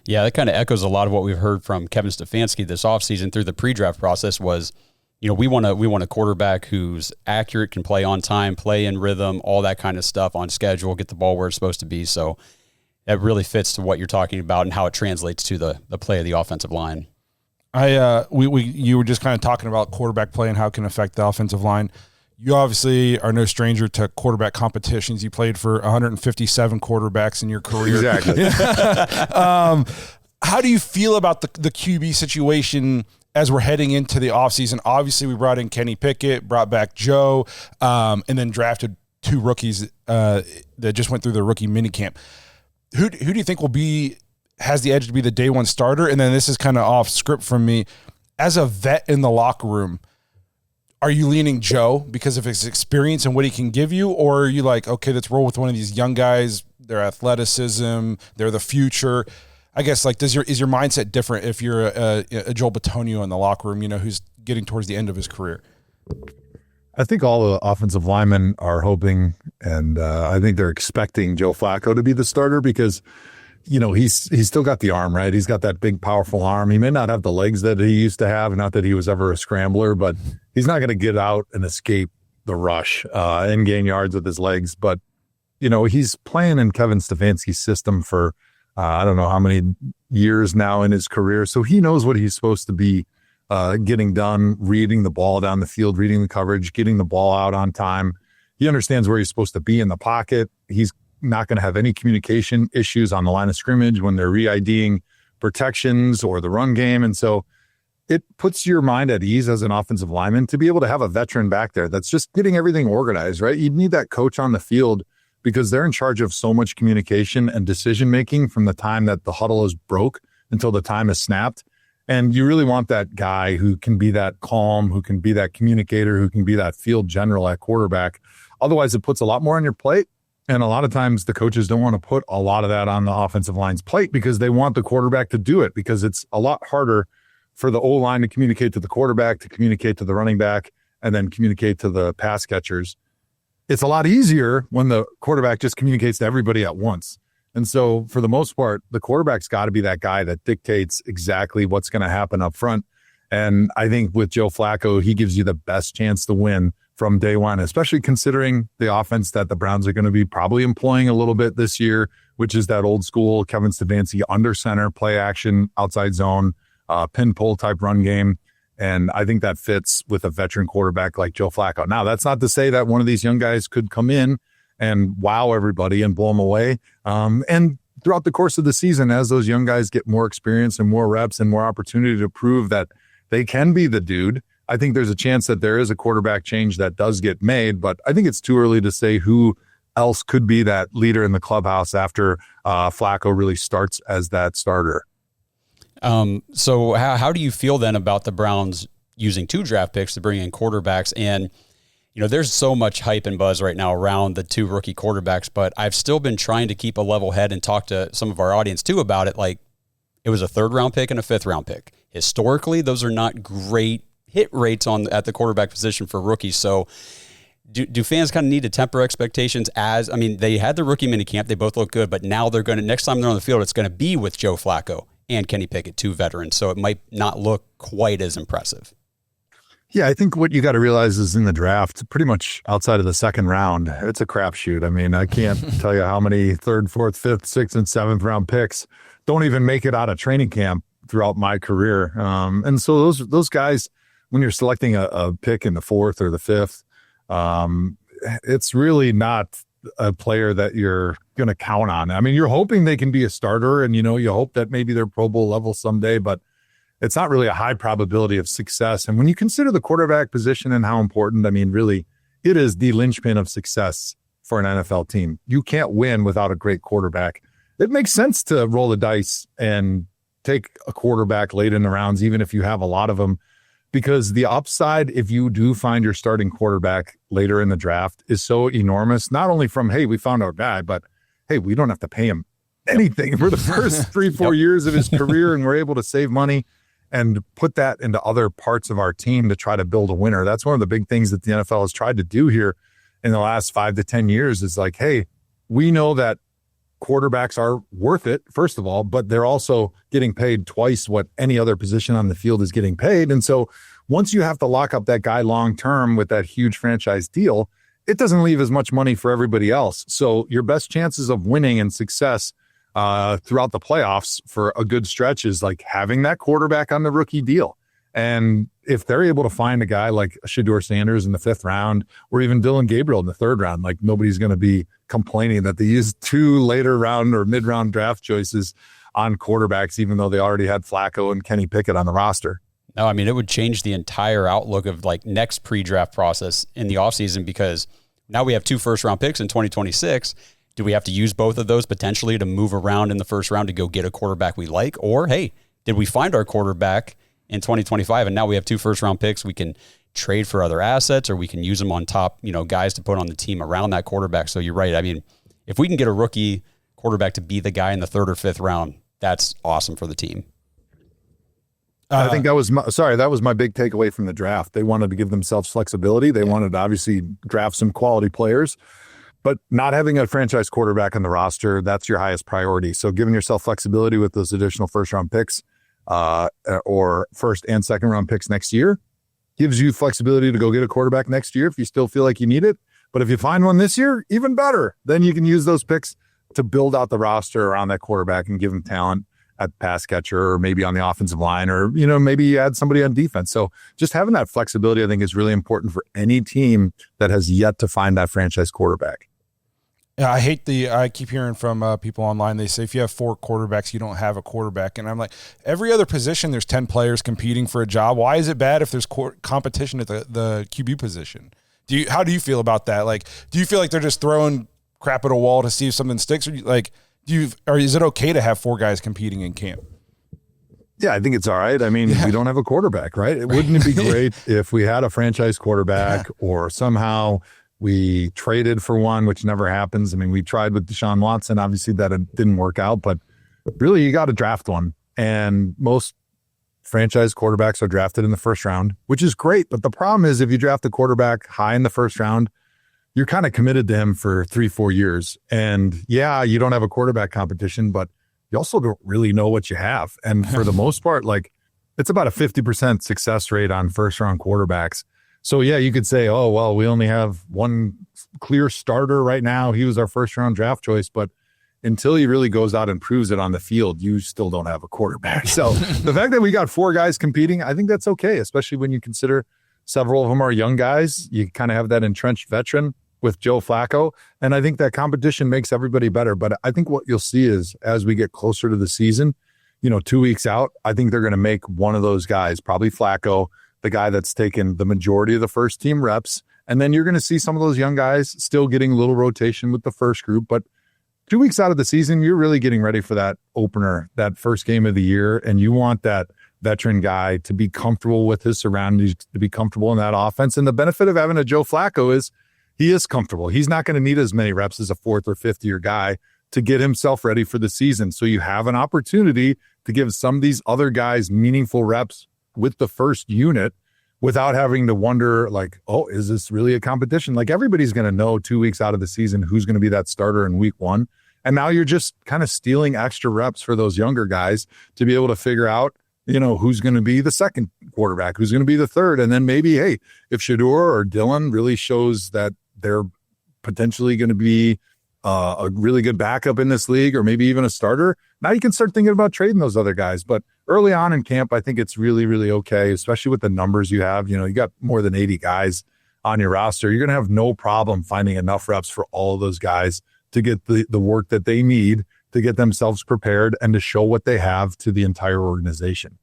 Yeah, that kind of echoes a lot of what we've heard from Kevin Stefanski this offseason through the pre-draft process was, we want a quarterback who's accurate, can play on time, play in rhythm, all that kind of stuff on schedule, get the ball where it's supposed to be. So that really fits to what you're talking about and how it translates to the play of the offensive line. You were just kind of talking about quarterback play and how it can affect the offensive line. You obviously are no stranger to quarterback competitions. You played for 157 quarterbacks in your career. Exactly. How do you feel about the QB situation as we're heading into the offseason? Obviously, we brought in Kenny Pickett, brought back Joe, and then drafted 2 rookies that just went through the rookie minicamp. Who do you think has the edge to be the day one starter? And then this is kind of off script from me. As a vet in the locker room, are you leaning Joe because of his experience and what he can give you? Or are you like, okay, let's roll with one of these young guys, their athleticism, they're the future? I guess, like, is your mindset different if you're a Joel Bitonio in the locker room, who's getting towards the end of his career? I think all the offensive linemen are hoping, and I think they're expecting Joe Flacco to be the starter because, he's still got the arm, right? He's got that big, powerful arm. He may not have the legs that he used to have, not that he was ever a scrambler, but he's not going to get out and escape the rush and gain yards with his legs. But, he's playing in Kevin Stefanski's system for I don't know how many years now in his career. So he knows what he's supposed to be getting done, reading the ball down the field, reading the coverage, getting the ball out on time. He understands where he's supposed to be in the pocket. He's not going to have any communication issues on the line of scrimmage when they're re-IDing protections or the run game. And so it puts your mind at ease as an offensive lineman to be able to have a veteran back there that's just getting everything organized, right? You need that coach on the field because they're in charge of so much communication and decision-making from the time that the huddle is broke until the time is snapped. And you really want that guy who can be that calm, who can be that communicator, who can be that field general at quarterback. Otherwise, it puts a lot more on your plate. And a lot of times the coaches don't want to put a lot of that on the offensive line's plate because they want the quarterback to do it, because it's a lot harder for the O-line to communicate to the quarterback, to communicate to the running back, and then communicate to the pass catchers. It's a lot easier when the quarterback just communicates to everybody at once. And so for the most part, the quarterback's got to be that guy that dictates exactly what's going to happen up front. And I think with Joe Flacco, he gives you the best chance to win from day one, especially considering the offense that the Browns are going to be probably employing a little bit this year, which is that old school Kevin Stefanski under center, play action, outside zone, pin pull type run game. And I think that fits with a veteran quarterback like Joe Flacco. Now, that's not to say that one of these young guys could come in and wow everybody and blow them away. And throughout the course of the season, as those young guys get more experience and more reps and more opportunity to prove that they can be the dude, I think there's a chance that there is a quarterback change that does get made. But I think it's too early to say who else could be that leader in the clubhouse after Flacco really starts as that starter. So how do you feel then about the Browns using 2 draft picks to bring in quarterbacks? And, there's so much hype and buzz right now around the 2 rookie quarterbacks, but I've still been trying to keep a level head and talk to some of our audience too about it. Like, it was a 3rd round pick and a 5th round pick. Historically, those are not great hit rates at the quarterback position for rookies. So do fans kind of need to temper expectations they had the rookie minicamp, they both look good, but now next time they're on the field, it's going to be with Joe Flacco and Kenny Pickett, 2 veterans. So it might not look quite as impressive. Yeah, I think what you got to realize is in the draft, pretty much outside of the 2nd round, it's a crapshoot. I mean, I can't tell you how many 3rd, 4th, 5th, 6th, and 7th round picks don't even make it out of training camp throughout my career. And so those guys, when you're selecting a pick in the 4th or the 5th, it's really not a player that you're going to count on. I mean, you're hoping they can be a starter and, you hope that maybe they're Pro Bowl level someday, but it's not really a high probability of success. And when you consider the quarterback position and how important, really, it is the linchpin of success for an NFL team. You can't win without a great quarterback. It makes sense to roll the dice and take a quarterback late in the rounds, even if you have a lot of them, because the upside, if you do find your starting quarterback later in the draft, is so enormous, not only from, hey, we found our guy, but hey, we don't have to pay him anything for the first 3-4 years of his career, and we're able to save money and put that into other parts of our team to try to build a winner. That's one of the big things that the NFL has tried to do here in the last 5 to 10 years is like, hey, we know that quarterbacks are worth it, first of all, but they're also getting paid twice what any other position on the field is getting paid. And so once you have to lock up that guy long-term with that huge franchise deal, it doesn't leave as much money for everybody else. So your best chances of winning and success throughout the playoffs for a good stretch is like having that quarterback on the rookie deal. And if they're able to find a guy like Shedeur Sanders in the 5th round, or even Dillon Gabriel in the 3rd round, like nobody's going to be complaining that they used 2 later round or mid-round draft choices on quarterbacks, even though they already had Flacco and Kenny Pickett on the roster. No, I mean, it would change the entire outlook of like next pre-draft process in the offseason, because now we have 2 first-round picks in 2026. Do we have to use both of those potentially to move around in the 1st round to go get a quarterback we like? Or, hey, did we find our quarterback in 2025 and now we have 2 first-round picks? We can trade for other assets, or we can use them on top, guys to put on the team around that quarterback. So you're right. I mean, if we can get a rookie quarterback to be the guy in the 3rd or 5th round, that's awesome for the team. I think that was my big takeaway from the draft. They wanted to give themselves flexibility. They wanted to obviously draft some quality players, but not having a franchise quarterback on the roster, that's your highest priority. So giving yourself flexibility with those additional 1st-round picks or 1st and 2nd round picks next year gives you flexibility to go get a quarterback next year if you still feel like you need it. But if you find one this year, even better. Then you can use those picks to build out the roster around that quarterback and give them talent at pass catcher, or maybe on the offensive line, or, maybe add somebody on defense. So just having that flexibility, I think, is really important for any team that has yet to find that franchise quarterback. Yeah, I keep hearing from people online, they say if you have 4 quarterbacks, you don't have a quarterback. And I'm like, every other position, there's 10 players competing for a job. Why is it bad if there's competition at the QB position? How do you feel about that? Like, do you feel like they're just throwing crap at a wall to see if something sticks? Or is it okay to have 4 guys competing in camp? Yeah, I think it's all right. I mean, we don't have a quarterback, right? Wouldn't it be great if we had a franchise quarterback, or somehow we traded for one, which never happens? I mean, we tried with Deshaun Watson. Obviously, that didn't work out, but really, you got to draft one. And most franchise quarterbacks are drafted in the 1st round, which is great. But the problem is, if you draft a quarterback high in the 1st round, you're kind of committed to him for 3-4 years. And yeah, you don't have a quarterback competition, but you also don't really know what you have. And for the most part, like, it's about a 50% success rate on 1st-round quarterbacks. So yeah, you could say, oh, well, we only have one clear starter right now. He was our 1st-round draft choice, but until he really goes out and proves it on the field, you still don't have a quarterback. So the fact that we got 4 guys competing, I think that's okay, especially when you consider several of them are young guys. You kind of have that entrenched veteran with Joe Flacco. And I think that competition makes everybody better. But I think what you'll see is, as we get closer to the season, 2 weeks out, I think they're going to make one of those guys, probably Flacco, the guy that's taken the majority of the 1st team reps. And then you're going to see some of those young guys still getting a little rotation with the 1st group. But 2 weeks out of the season, you're really getting ready for that opener, that 1st game of the year. And you want that veteran guy to be comfortable with his surroundings, to be comfortable in that offense. And the benefit of having a Joe Flacco is he is comfortable. He's not going to need as many reps as a 4th or 5th year guy to get himself ready for the season. So you have an opportunity to give some of these other guys meaningful reps with the 1st unit without having to wonder, like, oh, is this really a competition? Like, everybody's going to know 2 weeks out of the season who's going to be that starter in week 1. And now you're just kind of stealing extra reps for those younger guys to be able to figure out, who's going to be the 2nd quarterback, who's going to be the 3rd. And then maybe, hey, if Shedeur or Dillon really shows that they're potentially going to be a really good backup in this league, or maybe even a starter, now you can start thinking about trading those other guys. But early on in camp, I think it's really, really okay, especially with the numbers you have. You got more than 80 guys on your roster. You're going to have no problem finding enough reps for all of those guys to get the work that they need to get themselves prepared and to show what they have to the entire organization.